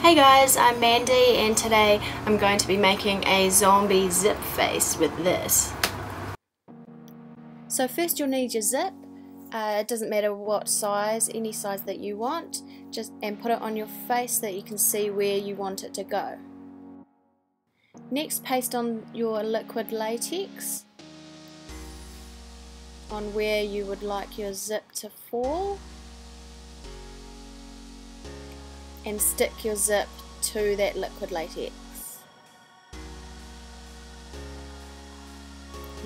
Hey guys, I'm Mandy and today I'm going to be making a zombie zip face with this. So first you'll need your zip. It doesn't matter what size, any size that you want, and put it on your face so that you can see where you want it to go. Next, paste on your liquid latex on where you would like your zip to fall, and stick your zip to that liquid latex.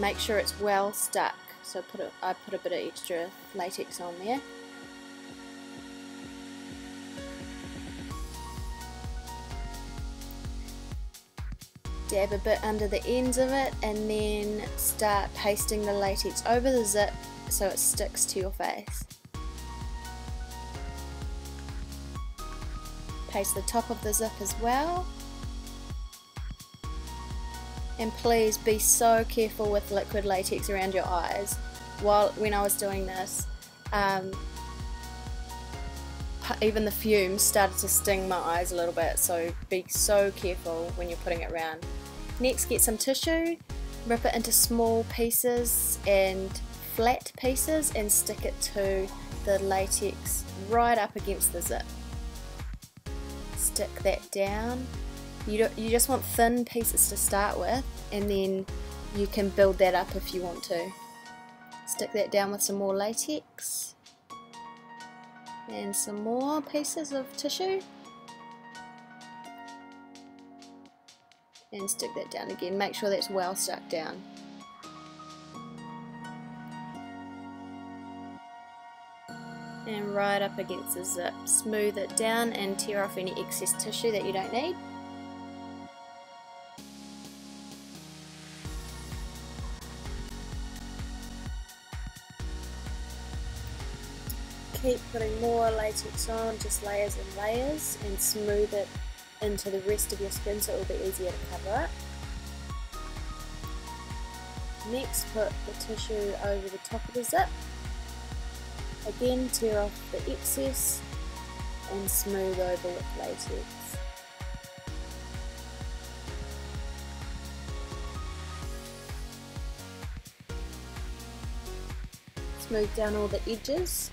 Make sure it's well stuck, so I put a bit of extra latex on there. Dab a bit under the ends of it and then start pasting the latex over the zip so it sticks to your face. Paste the top of the zip as well, and please be so careful with liquid latex around your eyes. When I was doing this, even the fumes started to sting my eyes a little bit, so be so careful when you're putting it around. Next, get some tissue, rip it into small pieces and flat pieces and stick it to the latex right up against the zip. Stick that down. You just want thin pieces to start with, and then you can build that up if you want to. Stick that down with some more latex and some more pieces of tissue, and stick that down again. Make sure that's well stuck down. And right up against the zip. Smooth it down and tear off any excess tissue that you don't need. Keep putting more latex on, just layers and layers, and smooth it into the rest of your skin so it will be easier to cover up. Next, put the tissue over the top of the zip. Again, tear off the excess and smooth over with latex. Smooth down all the edges.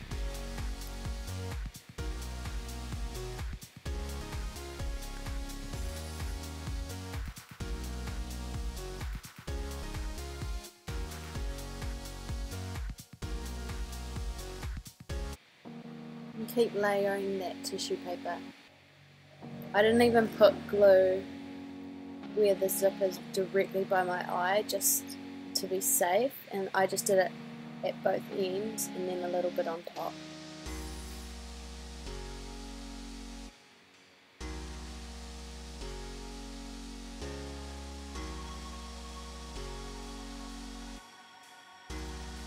And keep layering that tissue paper. I didn't even put glue where the zip is directly by my eye, just to be safe, and I just did it at both ends and then a little bit on top.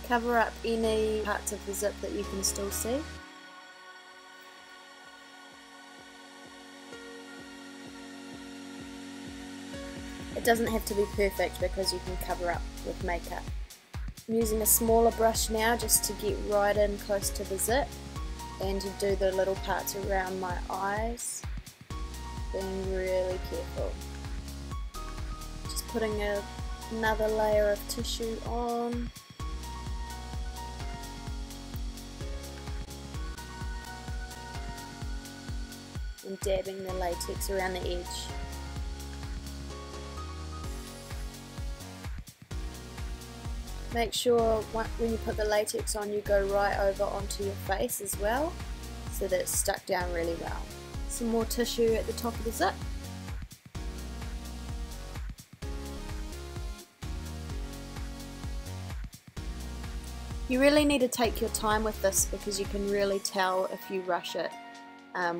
Cover up any parts of the zip that you can still see. It doesn't have to be perfect because you can cover up with makeup. I'm using a smaller brush now just to get right in close to the zip and to do the little parts around my eyes, being really careful. Just putting another layer of tissue on. And dabbing the latex around the edge. Make sure when you put the latex on, you go right over onto your face as well, so that it's stuck down really well. Some more tissue at the top of the zip. You really need to take your time with this because you can really tell if you rush it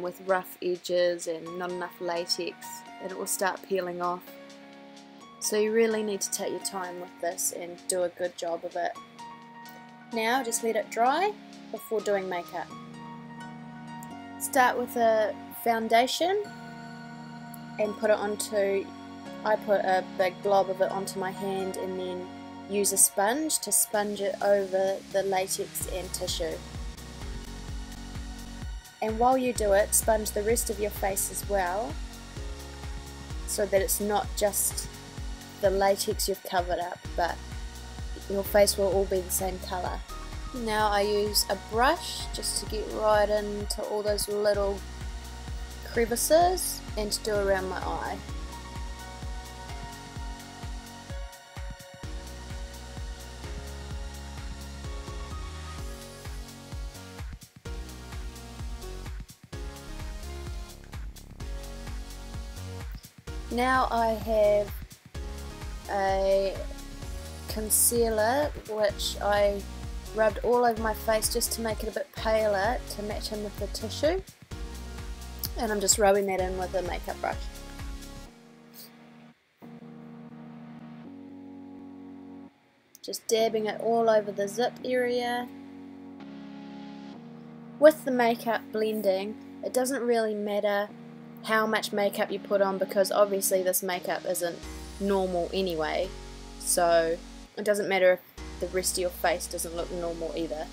with rough edges and not enough latex, and it will start peeling off. So you really need to take your time with this and do a good job of it. Now just let it dry before doing makeup. Start with a foundation and put it onto, I put a big glob of it onto my hand and then use a sponge to sponge it over the latex and tissue. And while you do it, sponge the rest of your face as well, so that it's not just the latex you've covered up, but your face will all be the same colour. Now I use a brush just to get right into all those little crevices and to do around my eye. Now I have a concealer which I rubbed all over my face just to make it a bit paler to match in with the tissue, and I'm just rubbing that in with a makeup brush. Just dabbing it all over the zip area. With the makeup blending, it doesn't really matter how much makeup you put on, because obviously this makeup isn't normal anyway, so it doesn't matter if the rest of your face doesn't look normal either.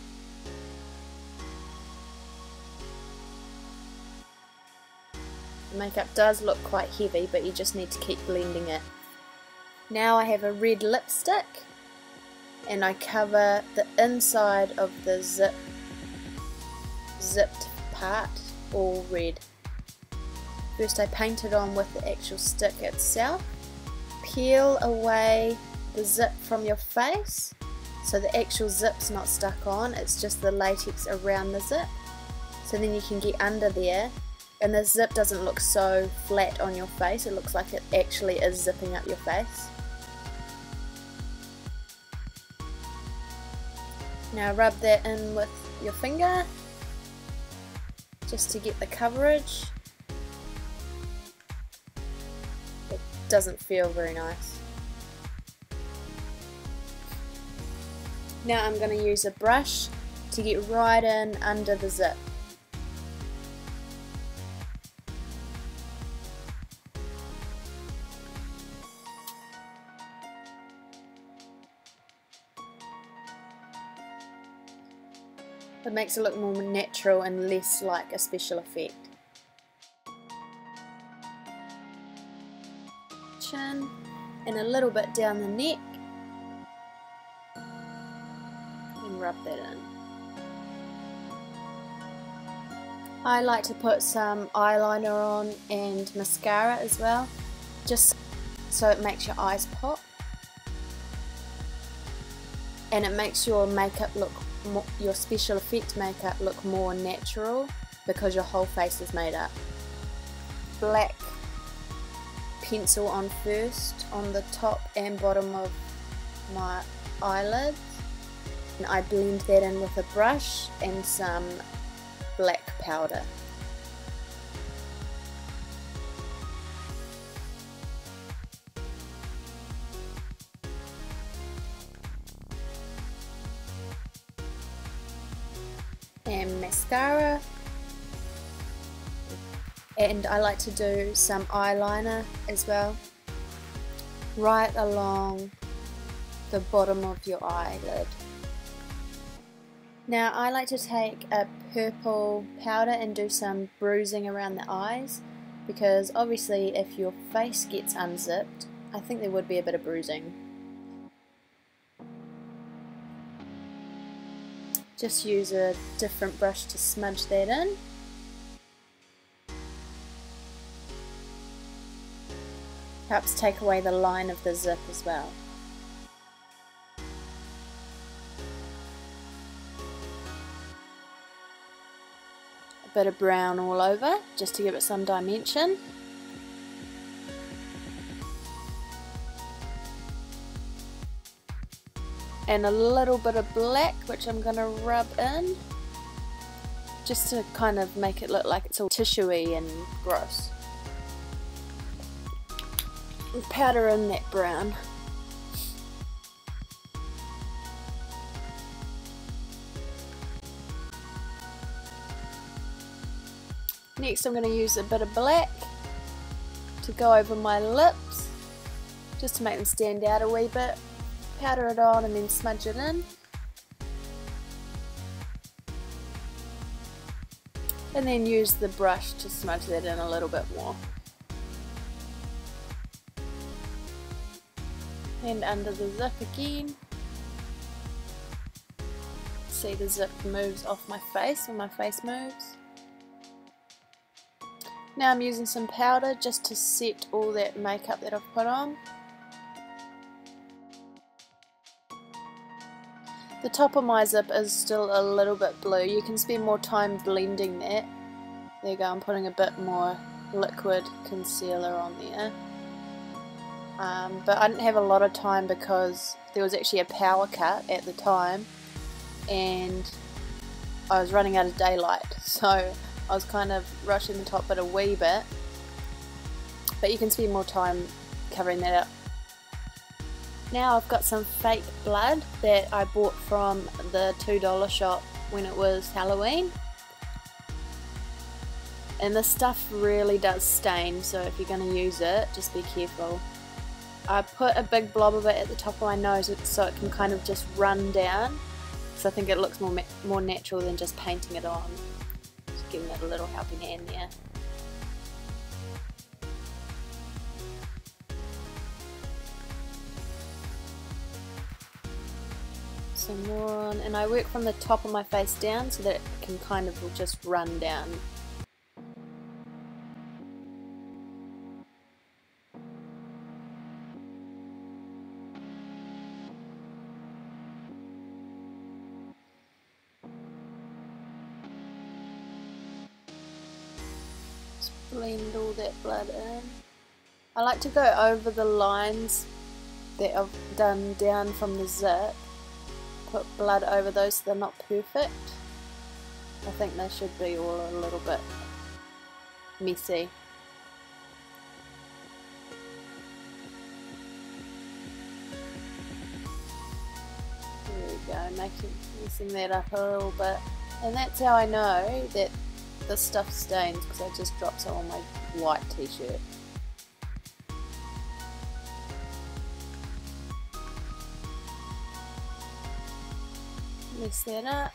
The makeup does look quite heavy, but you just need to keep blending it. Now I have a red lipstick and I cover the inside of the zipped part all red. First I paint it on with the actual stick itself. Peel away the zip from your face so the actual zip's not stuck on, it's just the latex around the zip. So then you can get under there and the zip doesn't look so flat on your face, it looks like it actually is zipping up your face. Now rub that in with your finger just to get the coverage. It doesn't feel very nice. Now I'm going to use a brush to get right in under the zip. It makes it look more natural and less like a special effect. Chin and a little bit down the neck, and rub that in. I like to put some eyeliner on and mascara as well, just so it makes your eyes pop and it makes your makeup look more, your special effect makeup look more natural, because your whole face is made up. Black pencil on first on the top and bottom of my eyelids, and I blend that in with a brush and some black powder. And mascara, and I like to do some eyeliner as well, right along the bottom of your eyelid. Now I like to take a purple powder and do some bruising around the eyes, because obviously if your face gets unzipped, I think there would be a bit of bruising. Just use a different brush to smudge that in. Helps take away the line of the zip as well. A bit of brown all over, just to give it some dimension. And a little bit of black, which I'm going to rub in, just to kind of make it look like it's all tissuey and gross. And powder in that brown. Next I'm going to use a bit of black to go over my lips, just to make them stand out a wee bit. Powder it on and then smudge it in. and then use the brush to smudge that in a little bit more. And under the zip again. See, the zip moves off my face when my face moves. Now I'm using some powder just to set all that makeup that I've put on. The top of my zip is still a little bit blue. You can spend more time blending that. There you go, I'm putting a bit more liquid concealer on there. But I didn't have a lot of time because there was actually a power cut at the time and I was running out of daylight, so I was kind of rushing the top bit a wee bit, but you can spend more time covering that up. Now I've got some fake blood that I bought from the $2 shop when it was Halloween, and this stuff really does stain, so if you're going to use it, just be careful. I put a big blob of it at the top of my nose so it can kind of just run down, because I think it looks more natural than just painting it on. Just giving it a little helping hand there. Some more on, and I work from the top of my face down so that it can kind of just run down. Blend all that blood in. I like to go over the lines that I've done down from the zip, put blood over those so they're not perfect. I think they should be all a little bit messy. There we go, messing that up a little bit. And that's how I know that the stuff stains, because I just dropped some on my white t-shirt. Mix that up.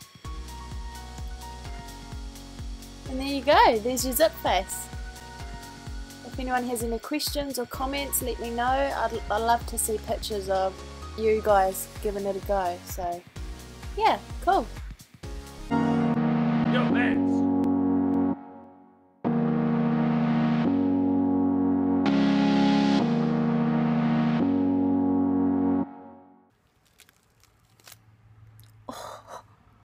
And there you go, there's your zip face. If anyone has any questions or comments, let me know. I'd love to see pictures of you guys giving it a go. So yeah, cool. Yo, man.